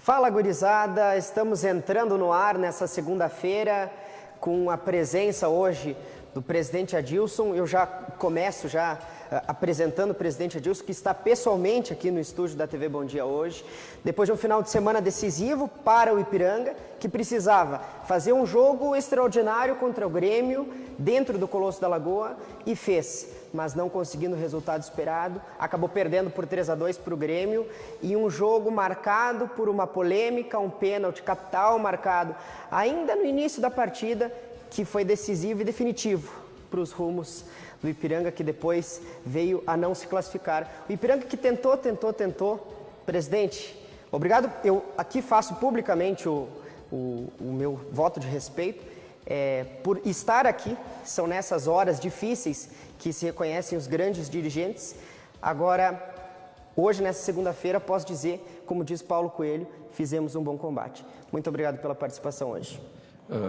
Fala, gurizada! Estamos entrando no ar nessa segunda-feira com a presença hoje do presidente Adilson. Eu já começo apresentando o presidente Adilson, que está pessoalmente aqui no estúdio da TV Bom Dia hoje, depois de um final de semana decisivo para o Ipiranga, que precisava fazer um jogo extraordinário contra o Grêmio, dentro do Colosso da Lagoa, e fez, mas não conseguindo o resultado esperado, acabou perdendo por 3-2 para o Grêmio, e um jogo marcado por uma polêmica, um pênalti capital marcado ainda no início da partida, que foi decisivo e definitivo para os rumos do Ipiranga, que depois veio a não se classificar. O Ipiranga que tentou. Presidente, obrigado. Eu aqui faço publicamente o meu voto de respeito por estar aqui. São nessas horas difíceis que se reconhecem os grandes dirigentes. Agora, hoje, nessa segunda-feira, posso dizer, como diz Paulo Coelho, fizemos um bom combate. Muito obrigado pela participação hoje.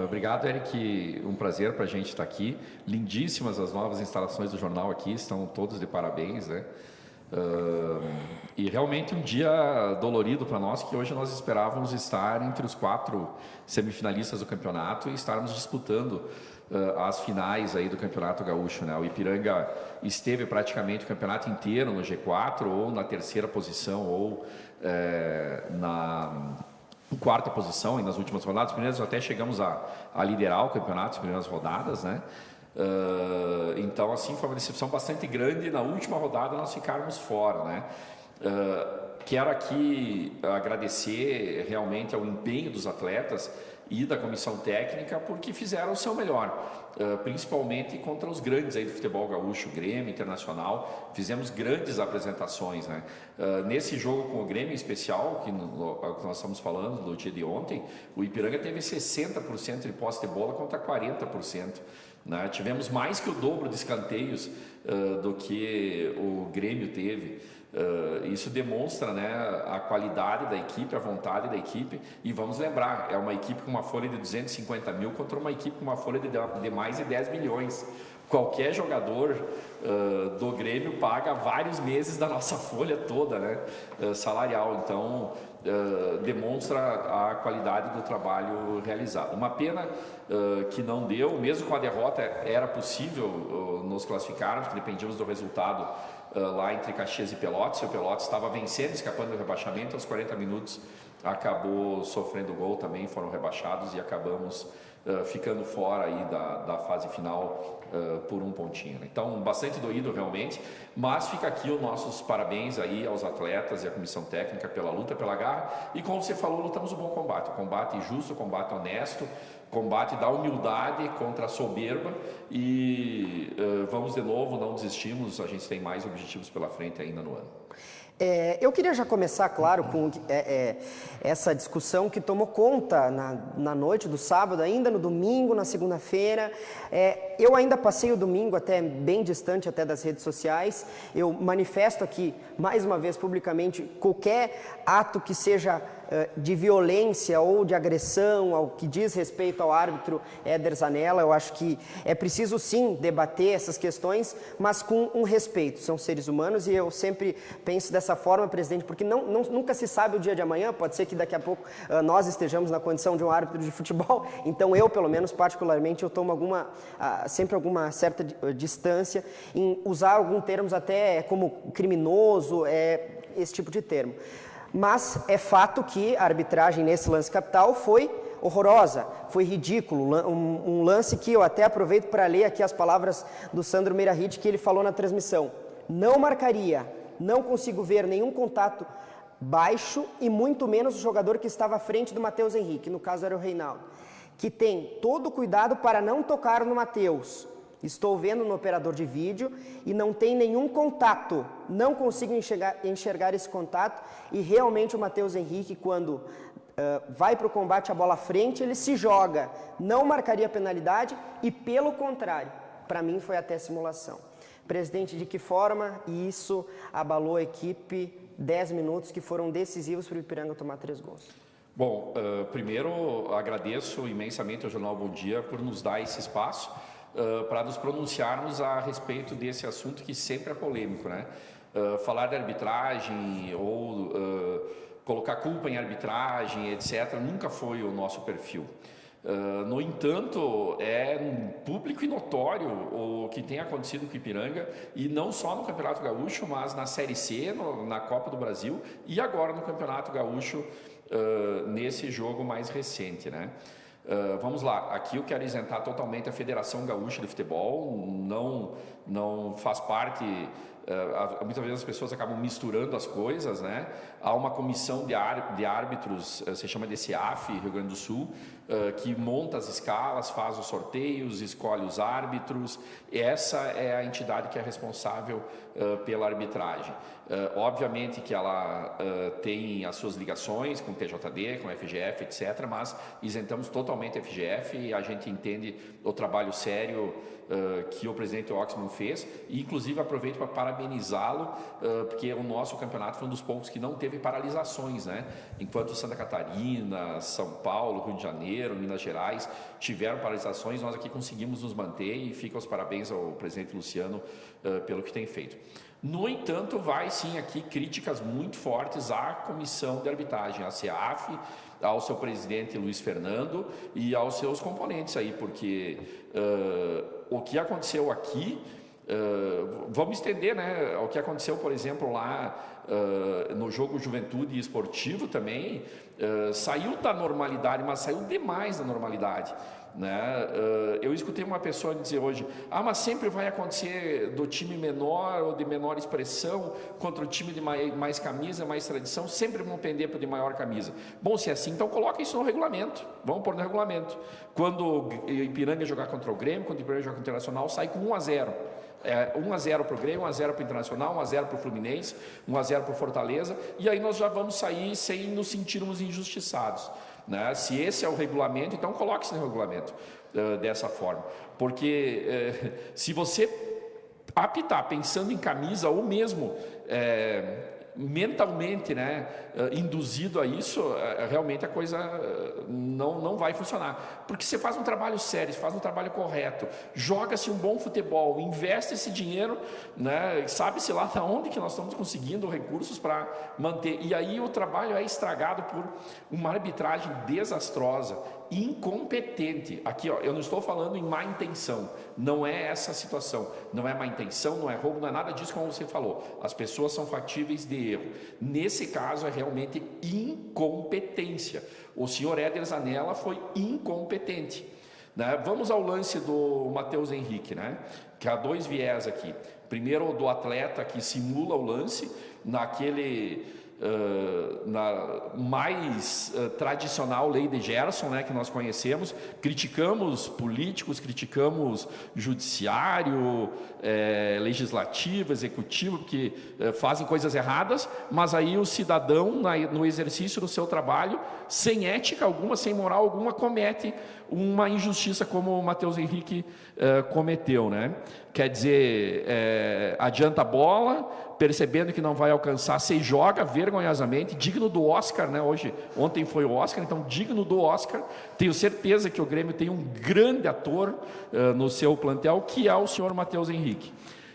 Obrigado, Eric. Um prazer para a gente estar aqui. Lindíssimas as novas instalações do jornal aqui, estão todos de parabéns, né? E realmente um dia dolorido para nós, que hoje nós esperávamos estar entre os 4 semifinalistas do campeonato e estarmos disputando as finais aí do Campeonato Gaúcho, né? O Ipiranga esteve praticamente o campeonato inteiro no G4, ou na terceira posição, ou na quarta posição, e nas últimas rodadas, primeiras até chegamos a liderar o campeonato, as primeiras rodadas, né? Então, assim, foi uma decepção bastante grande na última rodada nós ficarmos fora, né? Quero aqui agradecer realmente ao empenho dos atletas e da comissão técnica, porque fizeram o seu melhor, principalmente contra os grandes aí do futebol gaúcho, Grêmio, Internacional. Fizemos grandes apresentações, né? Nesse jogo com o Grêmio em especial, que nós estamos falando do dia de ontem, o Ipiranga teve 60% de posse de bola contra 40%. Né? Tivemos mais que o dobro de escanteios do que o Grêmio teve. Isso demonstra, né, a qualidade da equipe, a vontade da equipe, e vamos lembrar, é uma equipe com uma folha de 250 mil contra uma equipe com uma folha de mais de 10 milhões. Qualquer jogador do Grêmio paga vários meses da nossa folha toda, né, salarial. Então, demonstra a qualidade do trabalho realizado. Uma pena que não deu, mesmo com a derrota era possível nos classificarmos, que dependíamos do resultado lá entre Caxias e Pelotas. O Pelotas estava vencendo, escapando do rebaixamento, aos 40 minutos acabou sofrendo gol também, foram rebaixados e acabamos ficando fora aí da fase final por um pontinho. Então, bastante doído realmente, mas fica aqui os nossos parabéns aí aos atletas e à comissão técnica pela luta, pela garra, e como você falou, lutamos um bom combate, combate justo, combate honesto, combate da humildade contra a soberba, e vamos de novo, não desistimos, a gente tem mais objetivos pela frente ainda no ano. Eu queria já começar, claro, com essa discussão que tomou conta na noite do sábado, ainda no domingo, na segunda-feira. Eu ainda passei o domingo até bem distante até das redes sociais. Eu manifesto aqui, mais uma vez, publicamente, qualquer ato que seja de violência ou de agressão ao que diz respeito ao árbitro Éder Zanella. Eu acho que é preciso sim debater essas questões, mas com um respeito. São seres humanos e eu sempre penso dessa forma, presidente, porque nunca se sabe o dia de amanhã. Pode ser que daqui a pouco nós estejamos na condição de um árbitro de futebol. Então eu, pelo menos particularmente, eu tomo sempre alguma certa distância em usar alguns termos até como criminoso, esse tipo de termo. Mas é fato que a arbitragem nesse lance capital foi horrorosa, foi ridículo, um lance que eu até aproveito para ler aqui as palavras do Sandro Meirahit, que ele falou na transmissão: não marcaria, não consigo ver nenhum contato baixo e muito menos o jogador que estava à frente do Matheus Henrique, no caso era o Reinaldo, que tem todo o cuidado para não tocar no Matheus. Estou vendo no operador de vídeo e não tem nenhum contato, não consigo enxergar esse contato, e realmente o Matheus Henrique, quando vai para o combate a bola à frente, ele se joga, não marcaria penalidade e, pelo contrário, para mim foi até simulação. Presidente, de que forma isso abalou a equipe? 10 minutos que foram decisivos para o Ipiranga tomar 3 gols. Bom, primeiro agradeço imensamente ao Jornal Bom Dia por nos dar esse espaço para nos pronunciarmos a respeito desse assunto que sempre é polêmico, né? falar de arbitragem ou colocar culpa em arbitragem, etc., nunca foi o nosso perfil. No entanto, é público e notório o que tem acontecido com o Ipiranga, e não só no Campeonato Gaúcho, mas na Série C, na Copa do Brasil e agora no Campeonato Gaúcho, nesse jogo mais recente, né? Vamos lá, aqui eu quero isentar totalmente a Federação Gaúcha de Futebol, não faz parte. Muitas vezes as pessoas acabam misturando as coisas, né? Há uma comissão de árbitros, se chama DCAF, Rio Grande do Sul, que monta as escalas, faz os sorteios, escolhe os árbitros. Essa é a entidade que é responsável pela arbitragem. Obviamente que ela tem as suas ligações com o TJD, com a FGF, etc., mas isentamos totalmente a FGF e a gente entende o trabalho sério que o presidente Oxman fez, e inclusive aproveito para parabenizá-lo, porque o nosso campeonato foi um dos poucos que não teve paralisações, né? Enquanto Santa Catarina, São Paulo, Rio de Janeiro, Minas Gerais tiveram paralisações, nós aqui conseguimos nos manter, e fica os parabéns ao presidente Luciano pelo que tem feito. No entanto, vai sim aqui críticas muito fortes à comissão de arbitragem, à CEAF, ao seu presidente Luiz Fernando e aos seus componentes aí, porque o que aconteceu aqui, vamos estender, né, o que aconteceu, por exemplo, lá no jogo Juventude e Esportivo também, saiu da normalidade, mas saiu demais da normalidade, né? Eu escutei uma pessoa dizer hoje: mas sempre vai acontecer do time menor ou de menor expressão contra o time de mais camisa, mais tradição, sempre vão pender para o de maior camisa. Bom, se é assim, então coloca isso no regulamento, vamos pôr no regulamento. Quando o Ipiranga jogar contra o Grêmio, quando o Ipiranga jogar contra o Internacional, sai com 1-0. 1-0 para o Grêmio, 1-0 para o Internacional, 1-0 para o Fluminense, 1-0 para o Fortaleza, e aí nós já vamos sair sem nos sentirmos injustiçados, né? Se esse é o regulamento, então coloque-se no regulamento dessa forma, porque se você apitar pensando em camisa ou mesmo mentalmente, né, induzido a isso, realmente a coisa não vai funcionar, porque você faz um trabalho sério, você faz um trabalho correto, joga-se um bom futebol, investe esse dinheiro, né, sabe-se lá de onde que nós estamos conseguindo recursos para manter, e aí o trabalho é estragado por uma arbitragem desastrosa, incompetente. Aqui, ó, eu não estou falando em má intenção, não é essa a situação, não é má intenção, não é roubo, não é nada disso como você falou, as pessoas são factíveis de erro. Nesse caso é realmente incompetência. O senhor Éder Zanella foi incompetente, né? Vamos ao lance do Matheus Henrique, né? Que há dois viés aqui. Primeiro, do atleta que simula o lance naquele na mais tradicional lei de Gerson, né, que nós conhecemos. Criticamos políticos, criticamos judiciário, legislativo, executivo, que fazem coisas erradas, mas aí o cidadão, no exercício do seu trabalho, sem ética alguma, sem moral alguma, comete uma injustiça como o Matheus Henrique cometeu, né? Quer dizer, adianta a bola, percebendo que não vai alcançar, se joga vergonhosamente, digno do Oscar, né? Ontem foi o Oscar, então digno do Oscar. Tenho certeza que o Grêmio tem um grande ator no seu plantel, que é o senhor Matheus Henrique.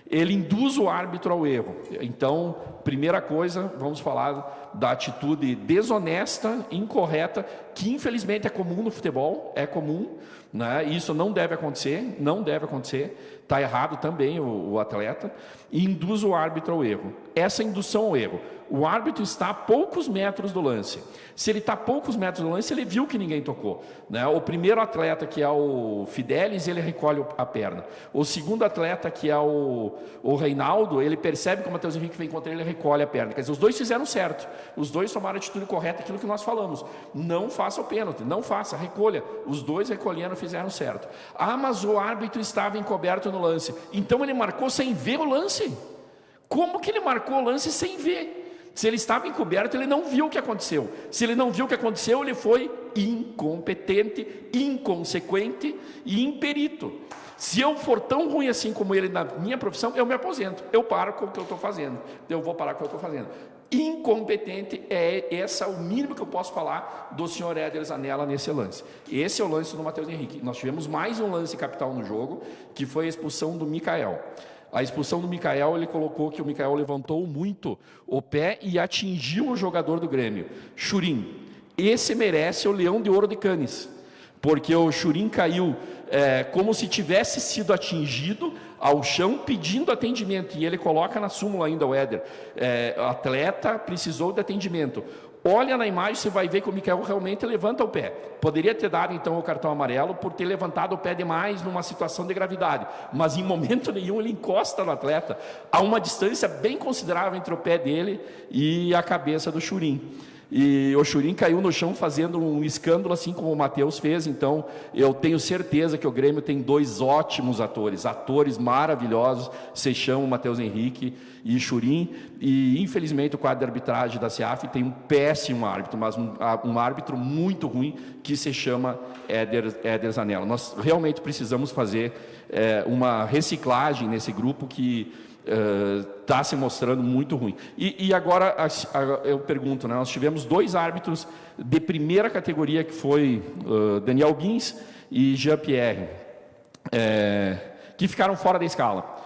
Ele induz o árbitro ao erro. Então, primeira coisa, vamos falar da atitude desonesta, incorreta, que infelizmente é comum no futebol, é comum, né? Isso não deve acontecer, está errado também o atleta, e induz o árbitro ao erro. Essa indução ao erro, o árbitro está a poucos metros do lance. Se ele está a poucos metros do lance, ele viu que ninguém tocou, né? O primeiro atleta, que é o Fidelis, ele recolhe a perna. O segundo atleta, que é o Reinaldo, ele percebe que o Matheus Henrique vem contra ele, recolhe a perna. Quer dizer, os dois fizeram certo, os dois tomaram a atitude correta, aquilo que nós falamos. Não faça o pênalti, não faça, recolha. Os dois recolheram, fizeram certo. Mas o árbitro estava encoberto no lance. Então ele marcou sem ver o lance. Como que ele marcou o lance sem ver? Se ele estava encoberto, ele não viu o que aconteceu. Se ele não viu o que aconteceu, ele foi incompetente, inconsequente e imperito. Se eu for tão ruim assim como ele na minha profissão, eu me aposento. Eu paro com o que eu estou fazendo. Eu vou parar com o que eu estou fazendo. Incompetente é o mínimo que eu posso falar do senhor Éder Zanella nesse lance. Esse é o lance do Matheus Henrique. Nós tivemos mais um lance capital no jogo, que foi a expulsão do Mikael. A expulsão do Mikael, ele colocou que o Mikael levantou muito o pé e atingiu o jogador do Grêmio, Churin. Esse merece o Leão de Ouro de Cannes, porque o Churin caiu como se tivesse sido atingido ao chão pedindo atendimento, e ele coloca na súmula ainda o Éder, atleta precisou de atendimento. Olha na imagem, você vai ver que o Mikael realmente levanta o pé. Poderia ter dado então o cartão amarelo por ter levantado o pé demais numa situação de gravidade, mas em momento nenhum ele encosta no atleta. Há uma distância bem considerável entre o pé dele e a cabeça do Churin. E o Churin caiu no chão fazendo um escândalo, assim como o Matheus fez. Então, eu tenho certeza que o Grêmio tem 2 ótimos atores maravilhosos, Seixão, Matheus Henrique e Churin. E, infelizmente, o quadro de arbitragem da CEAF tem um péssimo árbitro, mas um árbitro muito ruim, que se chama Éder Zanella. Nós realmente precisamos fazer uma reciclagem nesse grupo que está se mostrando muito ruim. E agora eu pergunto, né, nós tivemos 2 árbitros de primeira categoria, que foi Daniel Guins e Jean-Pierre, que ficaram fora da escala.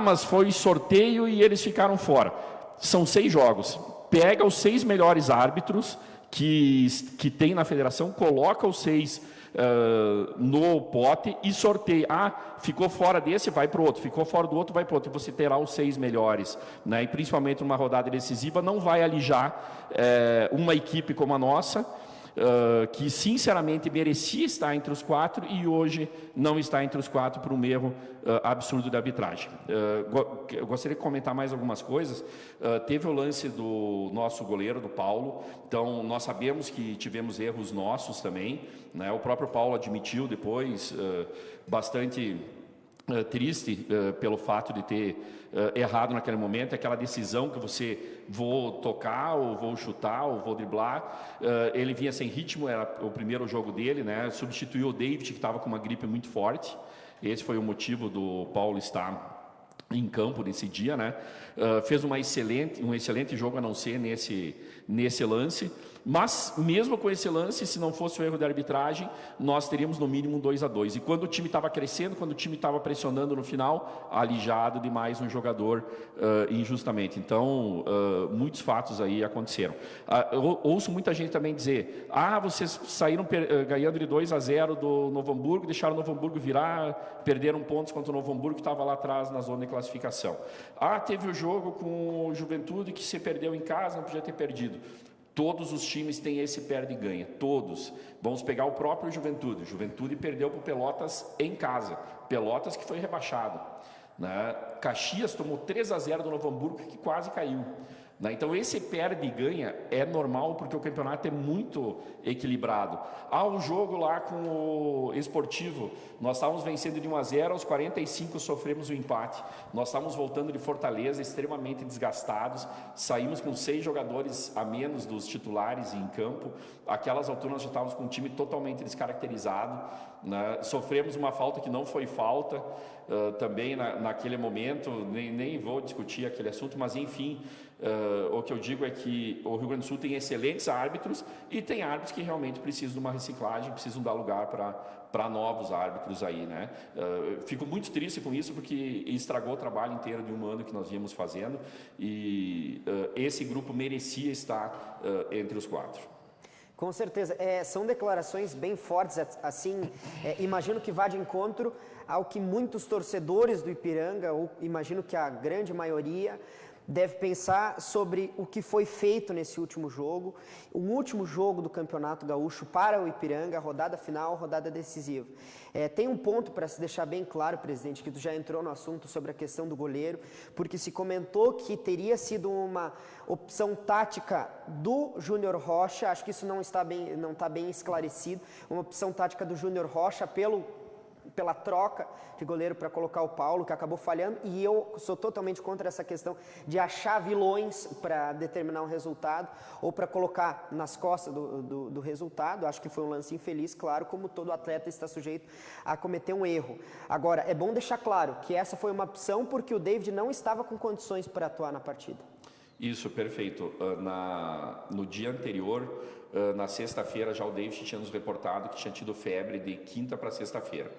Mas foi sorteio e eles ficaram fora. São 6 jogos. Pega os 6 melhores árbitros que tem na federação, coloca os 6 no pote e sorteia. Ficou fora desse, vai para o outro. Ficou fora do outro, vai para o outro. E você terá os 6 melhores, né? E principalmente numa rodada decisiva, não vai alijar uma equipe como a nossa, que sinceramente merecia estar entre os 4 e hoje não está entre os 4 por um erro absurdo da arbitragem. Eu gostaria de comentar mais algumas coisas. Teve o lance do nosso goleiro, do Paulo. Então, nós sabemos que tivemos erros nossos também, né? O próprio Paulo admitiu depois, bastante triste pelo fato de ter errado naquele momento, aquela decisão que você vou tocar, ou vou chutar, ou vou driblar. Ele vinha sem ritmo, era o primeiro jogo dele, né? Substituiu o David, que estava com uma gripe muito forte. Esse foi o motivo do Paulo estar em campo nesse dia, né? Fez um excelente jogo, a não ser nesse lance. Mas, mesmo com esse lance, se não fosse o erro da arbitragem, nós teríamos no mínimo 2-2. E quando o time estava crescendo, quando o time estava pressionando no final, alijado demais um jogador injustamente. Então, muitos fatos aí aconteceram. Eu ouço muita gente também dizer: vocês saíram ganhando de 2-0 do Novo Hamburgo, deixaram o Novo Hamburgo virar, perderam pontos contra o Novo Hamburgo, que estava lá atrás na zona de classificação. Teve o jogo com o Juventude, que se perdeu em casa, não podia ter perdido. Todos os times têm esse perde e ganha, todos. Vamos pegar o próprio Juventude. Juventude perdeu para o Pelotas em casa. Pelotas que foi rebaixado, né? Caxias tomou 3-0 do Novo Hamburgo, que quase caiu, né? Então, esse perde e ganha é normal, porque o campeonato é muito equilibrado. O jogo lá com o Esportivo, nós estávamos vencendo de 1-0, aos 45 sofremos o empate. Nós estávamos voltando de Fortaleza, extremamente desgastados, saímos com 6 jogadores a menos dos titulares em campo. Aquelas alturas nós já estávamos com um time totalmente descaracterizado, né? Sofremos uma falta que não foi falta, também naquele momento, nem vou discutir aquele assunto, mas enfim, o que eu digo é que o Rio Grande do Sul tem excelentes árbitros e tem árbitros que realmente precisam de uma reciclagem, precisam dar lugar para novos árbitros aí, né? Fico muito triste com isso, porque estragou o trabalho inteiro de um ano que nós íamos fazendo, e esse grupo merecia estar entre os 4. Com certeza. São declarações bem fortes, assim, imagino que vá de encontro ao que muitos torcedores do Ipiranga, ou imagino que a grande maioria, deve pensar sobre o que foi feito nesse último jogo, o último jogo do Campeonato Gaúcho para o Ipiranga, rodada final, rodada decisiva. Tem um ponto para se deixar bem claro, presidente, que tu já entrou no assunto sobre a questão do goleiro, porque se comentou que teria sido uma opção tática do Júnior Rocha, acho que isso não está bem esclarecido, uma opção tática do Júnior Rocha pela troca de goleiro para colocar o Paulo, que acabou falhando, e eu sou totalmente contra essa questão de achar vilões para determinar um resultado, ou para colocar nas costas do resultado. Acho que foi um lance infeliz, claro, como todo atleta está sujeito a cometer um erro. Agora, é bom deixar claro que essa foi uma opção porque o David não estava com condições para atuar na partida. Isso, perfeito. No dia anterior, na sexta-feira, já o David tinha nos reportado que tinha tido febre de quinta para sexta-feira.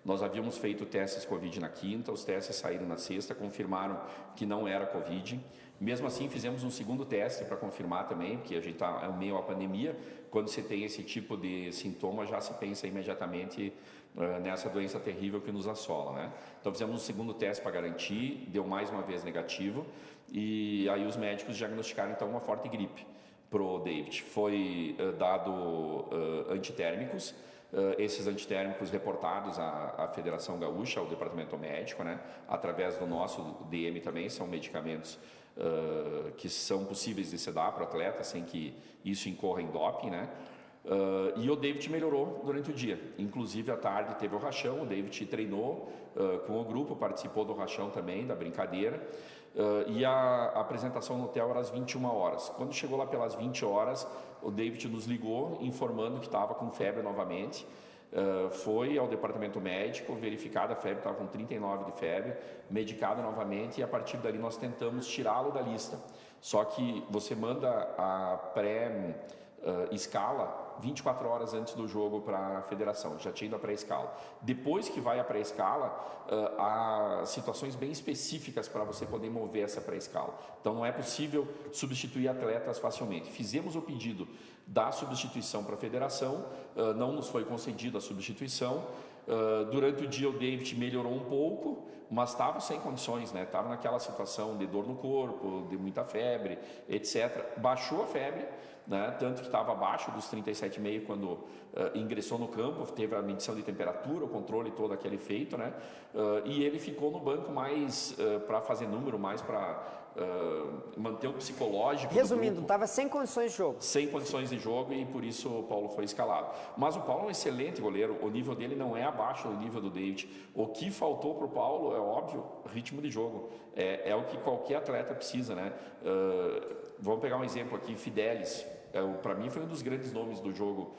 Nós havíamos feito testes Covid na quinta, os testes saíram na sexta, confirmaram que não era Covid. Mesmo assim, fizemos um segundo teste para confirmar também, porque a gente está em meio à pandemia. Quando você tem esse tipo de sintoma, já se pensa imediatamente nessa doença terrível que nos assola, né? Então, fizemos um segundo teste para garantir, deu mais uma vez negativo, e aí os médicos diagnosticaram, então, uma forte gripe para o David. Foi dado antitérmicos, esses antitérmicos reportados à Federação Gaúcha, ao Departamento Médico, né? Através do nosso DM também, são medicamentos que são possíveis de se dar para o atleta sem que isso incorra em doping, né? E o David melhorou durante o dia, inclusive à tarde teve o rachão, o David treinou com o grupo, participou do rachão também, da brincadeira, e a apresentação no hotel era às 21 horas. Quando chegou lá pelas 20 horas, o David nos ligou informando que estava com febre novamente. Foi ao departamento médico, verificada a febre, estava com 39 de febre, medicado novamente, e a partir dali nós tentamos tirá-lo da lista. Só que você manda a pré-escala 24 horas antes do jogo para a federação, já tinha ido a pré-escala. Depois que vai a pré-escala, há situações bem específicas para você poder mover essa pré-escala. Então não é possível substituir atletas facilmente. Fizemos o pedido da substituição para a federação, não nos foi concedida a substituição. Durante o dia o David melhorou um pouco, mas estava sem condições, né? Estava naquela situação de dor no corpo, de muita febre, etc. Baixou a febre, né? Tanto que estava abaixo dos 37,5 quando ingressou no campo, teve a medição de temperatura, o controle todo aquele feito, né? E ele ficou no banco mais para fazer número, mais para manter o psicológico. Resumindo, estava sem condições de jogo. Sem condições de jogo, e por isso o Paulo foi escalado. Mas o Paulo é um excelente goleiro, o nível dele não é abaixo do nível do David. O que faltou para o Paulo, é óbvio, ritmo de jogo. É o que qualquer atleta precisa, né? Vamos pegar um exemplo aqui, Fidelis. Para mim foi um dos grandes nomes do jogo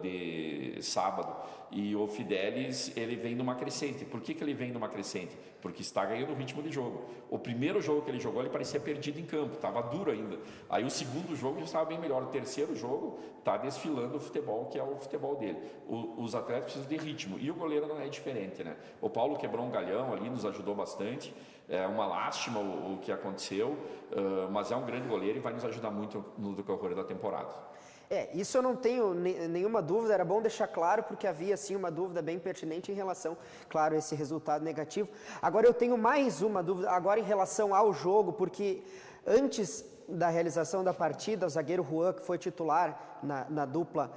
de sábado, e o Fidelis, ele vem numa crescente. Por que ele vem numa crescente? Porque está ganhando ritmo de jogo. O primeiro jogo que ele jogou, ele parecia perdido em campo, estava duro ainda. Aí o segundo jogo já estava bem melhor. O terceiro jogo está desfilando o futebol, que é o futebol dele. Os atletas precisam de ritmo, e o goleiro não é diferente, né? O Paulo quebrou um galhão ali, nos ajudou bastante. É uma lástima o que aconteceu, mas é um grande goleiro e vai nos ajudar muito no decorrer da temporada. Isso eu não tenho nenhuma dúvida, era bom deixar claro, porque havia sim uma dúvida bem pertinente em relação, claro, a esse resultado negativo. Agora eu tenho mais uma dúvida, agora em relação ao jogo, porque antes da realização da partida, o zagueiro Juan, que foi titular na dupla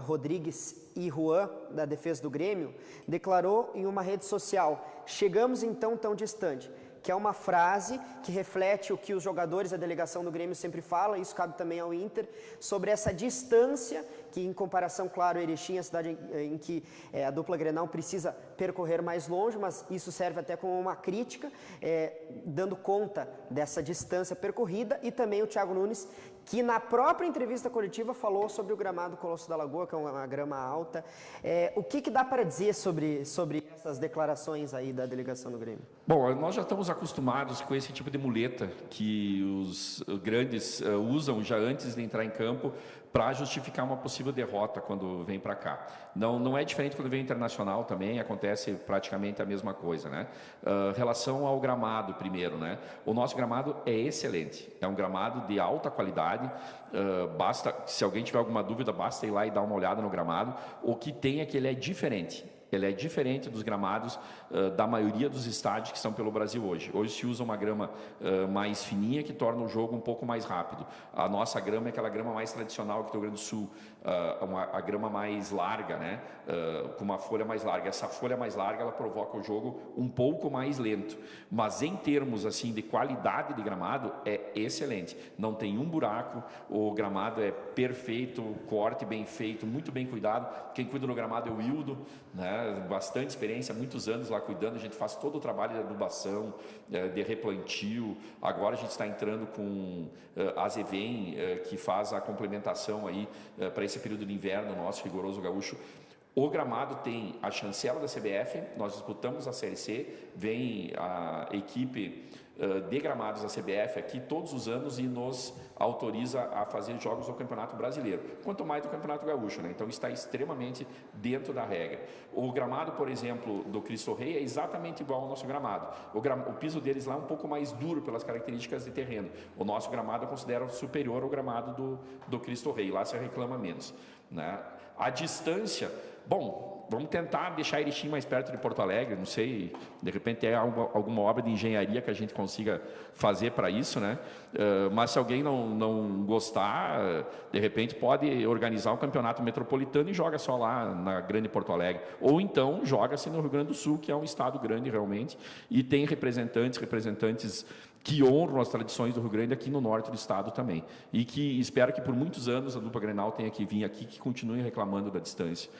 Rodrigues e Juan, da defesa do Grêmio, declarou em uma rede social: "Chegamos então tão distante", que é uma frase que reflete o que os jogadores da delegação do Grêmio sempre falam, isso cabe também ao Inter, sobre essa distância, que em comparação, claro, Erechim é a cidade em que a dupla Grenal precisa percorrer mais longe, mas isso serve até como uma crítica, dando conta dessa distância percorrida. E também o Thiago Nunes, que na própria entrevista coletiva falou sobre o gramado Colosso da Lagoa, que é uma grama alta. O que dá para dizer sobre essas declarações aí da delegação do Grêmio? Bom, nós já estamos acostumados com esse tipo de muleta que os grandes usam já antes de entrar em campo para justificar uma possível derrota quando vem para cá. Não é diferente quando vem internacional também, acontece praticamente a mesma coisa, né? Relação ao gramado primeiro, né? O nosso gramado é excelente, é um gramado de alta qualidade, basta, se alguém tiver alguma dúvida, basta ir lá e dar uma olhada no gramado. O que tem é que ele é diferente. Ele é diferente dos gramados da maioria dos estádios que estão pelo Brasil hoje. Hoje se usa uma grama mais fininha, que torna o jogo um pouco mais rápido. A nossa grama é aquela grama mais tradicional aqui do Rio Grande do Sul, a grama mais larga, né? Com uma folha mais larga. Essa folha mais larga, ela provoca o jogo um pouco mais lento. Mas em termos assim de qualidade de gramado, é excelente. Não tem um buraco, o gramado é perfeito, corte bem feito, muito bem cuidado. Quem cuida do gramado é o Hildo, né? Bastante experiência, muitos anos lá cuidando. A gente faz todo o trabalho de adubação, de replantio. Agora a gente está entrando com a Zevem, que faz a complementação aí para esse período de inverno nosso rigoroso gaúcho. O gramado tem a chancela da CBF, nós disputamos a Série C, vem a equipe de gramados da CBF aqui todos os anos e nos autoriza a fazer jogos do Campeonato Brasileiro, quanto mais do Campeonato Gaúcho, né? Então está extremamente dentro da regra. O gramado, por exemplo, do Cristo Rei é exatamente igual ao nosso gramado. O piso deles lá é um pouco mais duro pelas características de terreno. O nosso gramado eu considero superior ao gramado do Cristo Rei, lá se reclama menos, né? A distância, bom, vamos tentar deixar Erechim mais perto de Porto Alegre, não sei, de repente é alguma obra de engenharia que a gente consiga fazer para isso, né? Mas se alguém não gostar, de repente pode organizar um campeonato metropolitano e joga só lá na grande Porto Alegre. Ou então joga-se no Rio Grande do Sul, que é um estado grande realmente, e tem representantes que honram as tradições do Rio Grande aqui no norte do estado também. E que espero que por muitos anos a dupla Grenal tenha que vir aqui, que continue reclamando da distância.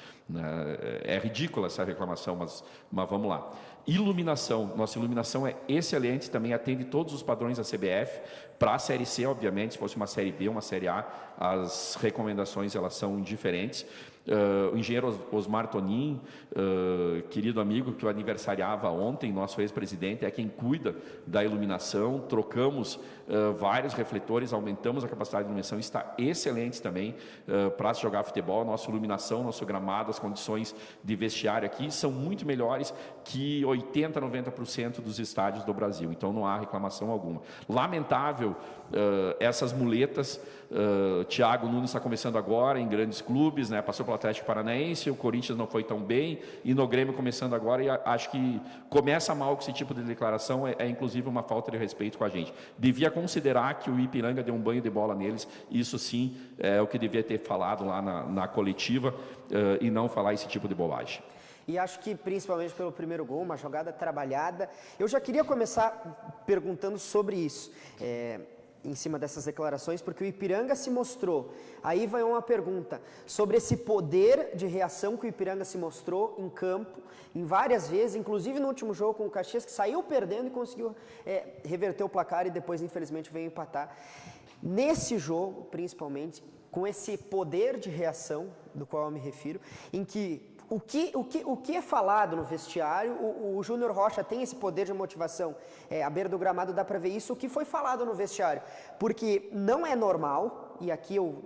É ridícula essa reclamação, mas vamos lá. Iluminação. Nossa iluminação é excelente, também atende todos os padrões da CBF. Para a Série C, obviamente, se fosse uma Série B, uma Série A, as recomendações elas são diferentes. O engenheiro Osmar Tonin, querido amigo que o aniversariava ontem, nosso ex-presidente, é quem cuida da iluminação. Trocamos vários refletores, aumentamos a capacidade de iluminação, está excelente também para se jogar futebol. Nossa iluminação, nosso gramado, as condições de vestiário aqui são muito melhores que 80%, 90% dos estádios do Brasil, então não há reclamação alguma. Lamentável essas muletas. Thiago Nunes está começando agora em grandes clubes, né? Passou pelo Atlético Paranaense, o Corinthians não foi tão bem, e no Grêmio começando agora, e acho que começa mal com esse tipo de declaração, é inclusive uma falta de respeito com a gente. Devia considerar que o Ipiranga deu um banho de bola neles, isso sim é o que devia ter falado lá na coletiva, e não falar esse tipo de bobagem. E acho que principalmente pelo primeiro gol, uma jogada trabalhada. Eu já queria começar perguntando sobre isso, em cima dessas declarações, porque o Ipiranga se mostrou. Aí vai uma pergunta sobre esse poder de reação que o Ipiranga se mostrou em campo, em várias vezes, inclusive no último jogo com o Caxias, que saiu perdendo e conseguiu reverter o placar e depois, infelizmente, veio empatar. Nesse jogo, principalmente, com esse poder de reação, do qual eu me refiro, em que o que é falado no vestiário, o Júnior Rocha tem esse poder de motivação, à beira do gramado dá para ver isso, o que foi falado no vestiário, porque não é normal, e aqui eu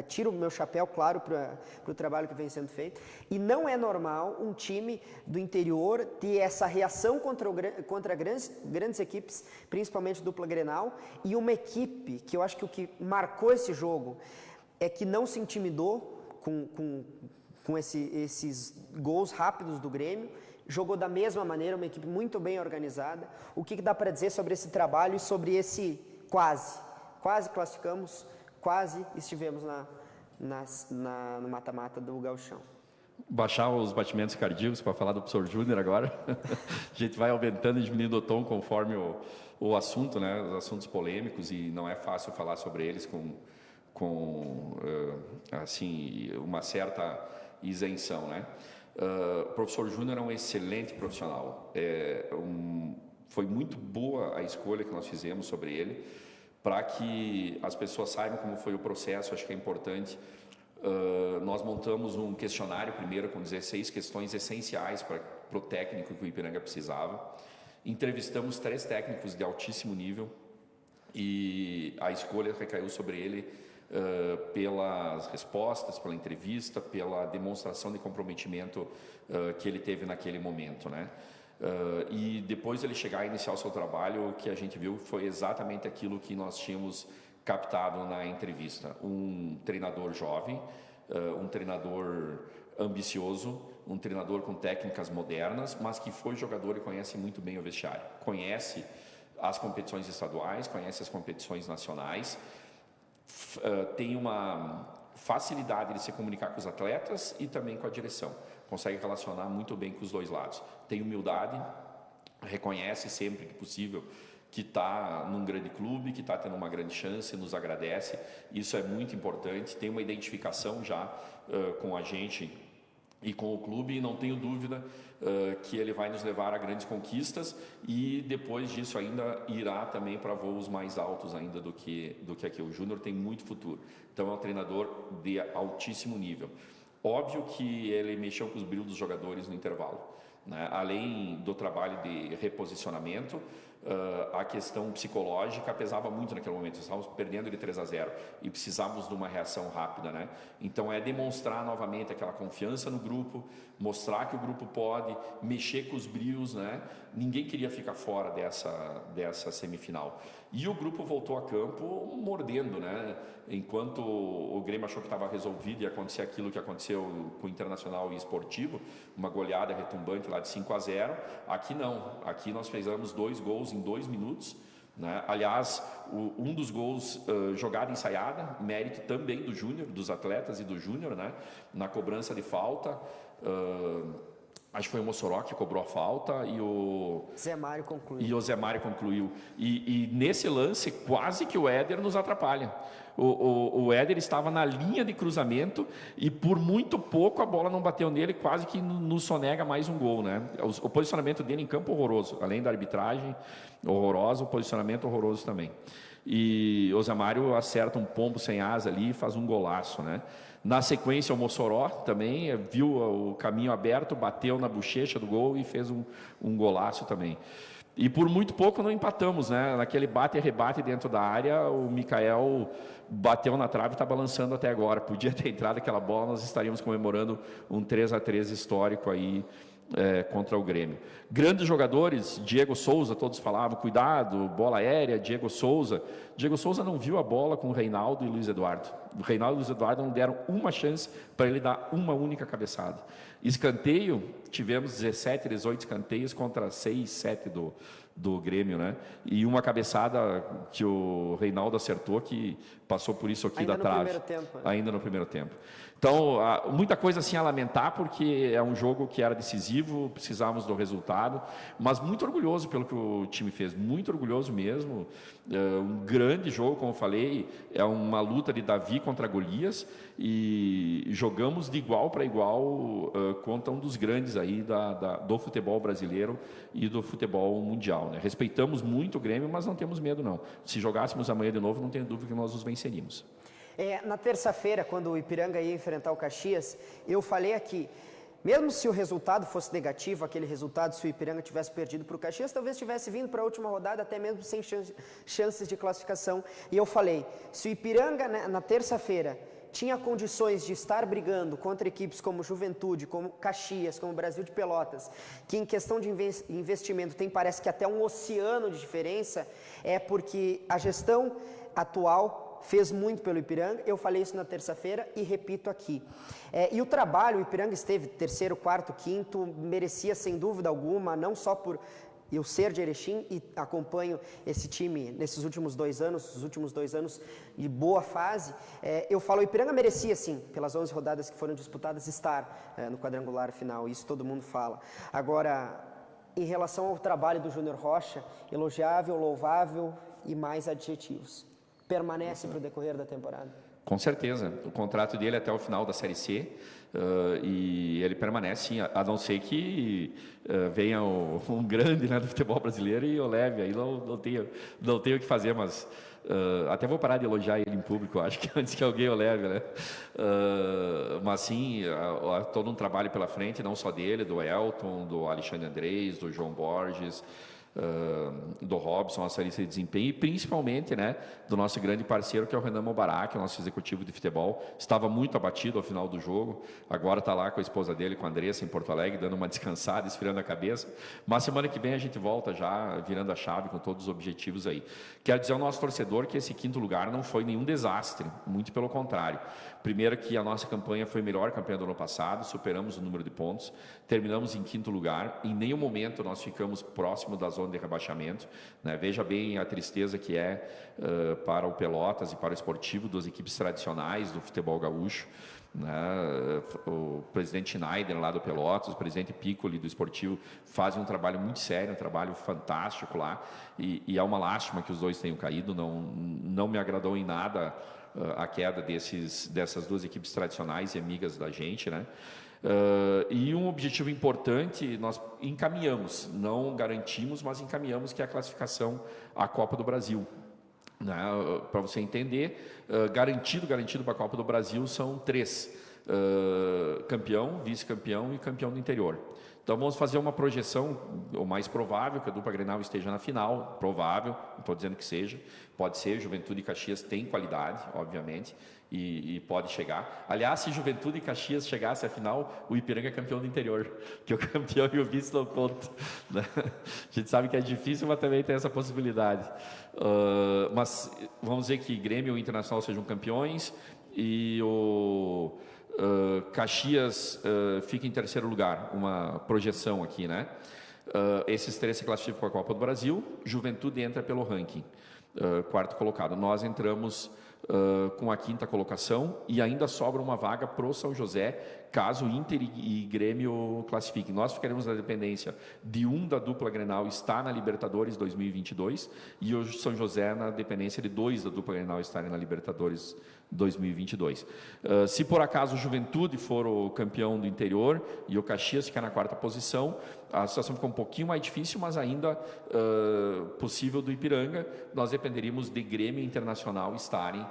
tiro o meu chapéu, claro, para o trabalho que vem sendo feito, e não é normal um time do interior ter essa reação contra grandes equipes, principalmente dupla Grenal, e uma equipe que eu acho que o que marcou esse jogo é que não se intimidou com esses gols rápidos do Grêmio, jogou da mesma maneira, uma equipe muito bem organizada. O que dá para dizer sobre esse trabalho e sobre esse quase classificamos, quase estivemos no mata-mata do Gauchão? Baixar os batimentos cardíacos para falar do professor Júnior agora. A gente vai aumentando e diminuindo o tom conforme o assunto, né? Os assuntos polêmicos, e não é fácil falar sobre eles com assim, uma certa isenção, né? O professor Júnior é um excelente profissional. Foi muito boa a escolha que nós fizemos sobre ele, para que as pessoas saibam como foi o processo. Acho que é importante. Nós montamos um questionário primeiro com 16 questões essenciais para o técnico que o Ipiranga precisava. Entrevistamos 3 técnicos de altíssimo nível e a escolha recaiu sobre ele pelas respostas, pela entrevista, pela demonstração de comprometimento que ele teve naquele momento, né? E depois ele chegar a iniciar o seu trabalho, o que a gente viu foi exatamente aquilo que nós tínhamos captado na entrevista. Um treinador jovem, um treinador ambicioso, um treinador com técnicas modernas, mas que foi jogador e conhece muito bem o vestiário. Conhece as competições estaduais, conhece as competições nacionais, tem uma facilidade de se comunicar com os atletas e também com a direção. Consegue relacionar muito bem com os dois lados. Tem humildade, reconhece sempre que possível que está num grande clube, que está tendo uma grande chance, nos agradece. Isso é muito importante. Tem uma identificação já com a gente e com o clube, e não tenho dúvida que ele vai nos levar a grandes conquistas, e depois disso ainda irá também para voos mais altos ainda do que aqui. O Júnior tem muito futuro, então é um treinador de altíssimo nível. Óbvio que ele mexeu com os brilhos dos jogadores no intervalo, né? Além do trabalho de reposicionamento, a questão psicológica pesava muito naquele momento. Estávamos perdendo de 3-0 e precisávamos de uma reação rápida, né? Então é demonstrar novamente aquela confiança no grupo, mostrar que o grupo pode mexer com os brios, né? Ninguém queria ficar fora dessa semifinal. E o grupo voltou a campo mordendo, né? Enquanto o Grêmio achou que estava resolvido e acontecer aquilo que aconteceu com o Internacional e Esportivo, uma goleada retumbante lá de 5-0, aqui não. Aqui nós fizemos 2 gols em 2 minutos, né? Aliás, um dos gols, jogada ensaiada, mérito também do Júnior, dos atletas e do Júnior, né? Na cobrança de falta, acho que foi o Mossoró que cobrou a falta e o Zé Mário concluiu. E o Zé Mário concluiu. E nesse lance, quase que o Éder nos atrapalha. O Éder estava na linha de cruzamento e por muito pouco a bola não bateu nele, quase que nos sonega mais um gol, né? O posicionamento dele em campo horroroso, além da arbitragem horrorosa, o posicionamento horroroso também. E o Zé Mário acerta um pombo sem asa ali e faz um golaço, né? Na sequência, o Mossoró também viu o caminho aberto, bateu na bochecha do gol e fez um golaço também. E por muito pouco não empatamos, né? Naquele bate e rebate dentro da área, o Mikael bateu na trave e está balançando até agora. Podia ter entrado aquela bola, nós estaríamos comemorando um 3-3 histórico aí contra o Grêmio. Grandes jogadores, Diego Souza, todos falavam, cuidado, bola aérea, Diego Souza. Diego Souza não viu a bola com o Reinaldo e Luiz Eduardo. O Reinaldo e o Luiz Eduardo não deram uma chance para ele dar uma única cabeçada. Escanteio, tivemos 17, 18 escanteios contra 6, 7 do Grêmio, né? E uma cabeçada que o Reinaldo acertou, que passou por isso aqui da trave. Ainda no primeiro tempo. Então, muita coisa assim a lamentar, porque é um jogo que era decisivo, precisávamos do resultado, mas muito orgulhoso pelo que o time fez, muito orgulhoso mesmo. Um grande jogo, como eu falei, é uma luta de Davi contra Golias, e jogamos de igual para igual contra um dos grandes aí do futebol brasileiro e do futebol mundial, né? Respeitamos muito o Grêmio, mas não temos medo não. Se jogássemos amanhã de novo, não tenho dúvida que nós os venceríamos. Na terça-feira, quando o Ipiranga ia enfrentar o Caxias, eu falei aqui, mesmo se o resultado fosse negativo, aquele resultado, se o Ipiranga tivesse perdido para o Caxias, talvez tivesse vindo para a última rodada, até mesmo sem chances de classificação. E eu falei, se o Ipiranga, né, na terça-feira, tinha condições de estar brigando contra equipes como Juventude, como Caxias, como Brasil de Pelotas, que em questão de investimento tem, parece que até um oceano de diferença, é porque a gestão atual fez muito pelo Ipiranga. Eu falei isso na terça-feira e repito aqui. E o trabalho, o Ipiranga esteve terceiro, quarto, quinto, merecia sem dúvida alguma, não só por eu ser de Erechim e acompanho esse time nesses últimos 2 anos, os últimos 2 anos de boa fase. Eu falo, o Ipiranga merecia sim, pelas 11 rodadas que foram disputadas, estar no quadrangular final, isso todo mundo fala. Agora, em relação ao trabalho do Júnior Rocha, elogiável, louvável e mais adjetivos. Permanece para o decorrer da temporada? Com certeza. O contrato dele é até o final da Série C e ele permanece, sim, a não ser que venha um grande, né, do futebol brasileiro e o leve. Aí não tenho o que fazer, mas até vou parar de elogiar ele em público, acho que antes que alguém o leve, né? Mas sim, todo um trabalho pela frente, não só dele, do Elton, do Alexandre Andrés, do João Borges, do Robson, a lista de desempenho, e principalmente, né, do nosso grande parceiro, que é o Renan Mobarak, o nosso executivo de futebol. Estava muito abatido ao final do jogo, agora está lá com a esposa dele, com a Andressa, em Porto Alegre, dando uma descansada, esfriando a cabeça, mas semana que vem a gente volta já, virando a chave com todos os objetivos aí. Quero dizer ao nosso torcedor que esse 5º lugar não foi nenhum desastre, muito pelo contrário. Primeiro que a nossa campanha foi melhor campanha do ano passado, superamos o número de pontos, terminamos em 5º lugar, em nenhum momento nós ficamos próximo da zona de rebaixamento, né? Veja bem a tristeza que é para o Pelotas e para o Esportivo, 2 equipes tradicionais do futebol gaúcho, né? O presidente Schneider lá do Pelotas, o presidente Piccoli do Esportivo fazem um trabalho muito sério, um trabalho fantástico lá, e é uma lástima que os 2 tenham caído. Não me agradou em nada a queda dessas 2 equipes tradicionais e amigas da gente, né? E um objetivo importante nós encaminhamos, não garantimos, mas encaminhamos, que é a classificação à Copa do Brasil. Né? Para você entender, garantido para a Copa do Brasil são 3: campeão, vice-campeão e campeão do interior. Então vamos fazer uma projeção, o mais provável que a dupla Grenal esteja na final, provável, não estou dizendo que seja, pode ser, Juventude e Caxias tem qualidade, obviamente, e pode chegar. Aliás, se Juventude e Caxias chegasse à final, o Ipiranga é campeão do interior, que o campeão e o vice não contam, né? A gente sabe que é difícil, mas também tem essa possibilidade. Mas vamos dizer que Grêmio e o Internacional sejam campeões e o Caxias fica em terceiro lugar, uma projeção aqui, né? Esses três se classificam para a Copa do Brasil, Juventude entra pelo ranking, quarto colocado. Nós entramos com a quinta colocação e ainda sobra uma vaga para o São José, caso Inter e Grêmio classifiquem. Nós ficaremos na dependência de da dupla Grenal estar na Libertadores 2022 e o São José na dependência de 2 da dupla Grenal estarem na Libertadores 2022. Se por acaso o Juventude for o campeão do interior e o Caxias ficar na quarta posição, a situação fica um pouquinho mais difícil, mas ainda possível do Ipiranga. Nós dependeríamos de Grêmio e Internacional estarem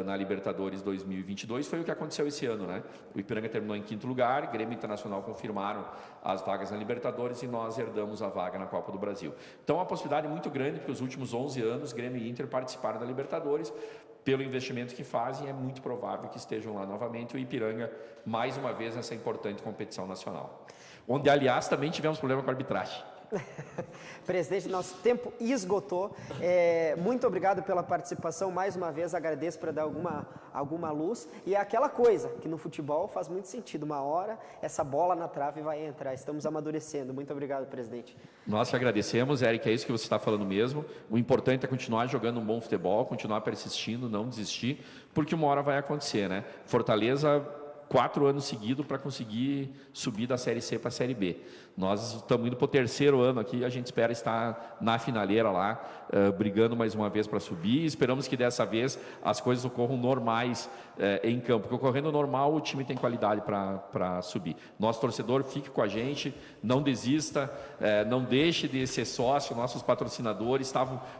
na Libertadores 2022. Foi o que aconteceu esse ano, né? O Ipiranga terminou em quinto lugar, Grêmio e Internacional confirmaram as vagas na Libertadores e nós herdamos a vaga na Copa do Brasil. Então, a possibilidade é muito grande, porque os últimos 11 anos, Grêmio e Inter participaram da Libertadores. Pelo investimento que fazem, é muito provável que estejam lá novamente. O Ipiranga, mais uma vez, nessa importante competição nacional. Onde, aliás, também tivemos problema com a arbitragem. Presidente, nosso tempo esgotou. Muito obrigado pela participação. Mais uma vez, agradeço por dar alguma luz. E é aquela coisa que no futebol faz muito sentido. Uma hora, essa bola na trave vai entrar. Estamos amadurecendo. Muito obrigado, presidente. Nós te agradecemos, Eric. É isso que você está falando mesmo. O importante é continuar jogando um bom futebol, continuar persistindo, não desistir, porque uma hora vai acontecer, né? Fortaleza 4 anos seguidos para conseguir subir da Série C para a Série B. Nós estamos indo para o 3º ano aqui, a gente espera estar na finaleira lá, brigando mais uma vez para subir. Esperamos que dessa vez as coisas ocorram normais em campo, porque ocorrendo normal o time tem qualidade para subir. Nosso torcedor, fique com a gente, não desista, não deixe de ser sócio. Nossos patrocinadores,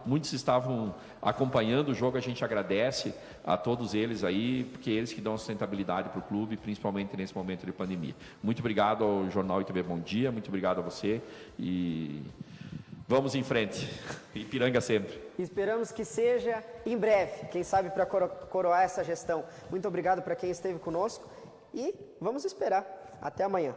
muitos estavam acompanhando o jogo, a gente agradece a todos eles aí, porque eles que dão sustentabilidade para o clube, principalmente nesse momento de pandemia. Muito obrigado ao Jornal ITV Bom Dia, muito obrigado a você e vamos em frente. Ipiranga sempre. Esperamos que seja em breve, quem sabe para coroar essa gestão. Muito obrigado para quem esteve conosco e vamos esperar. Até amanhã.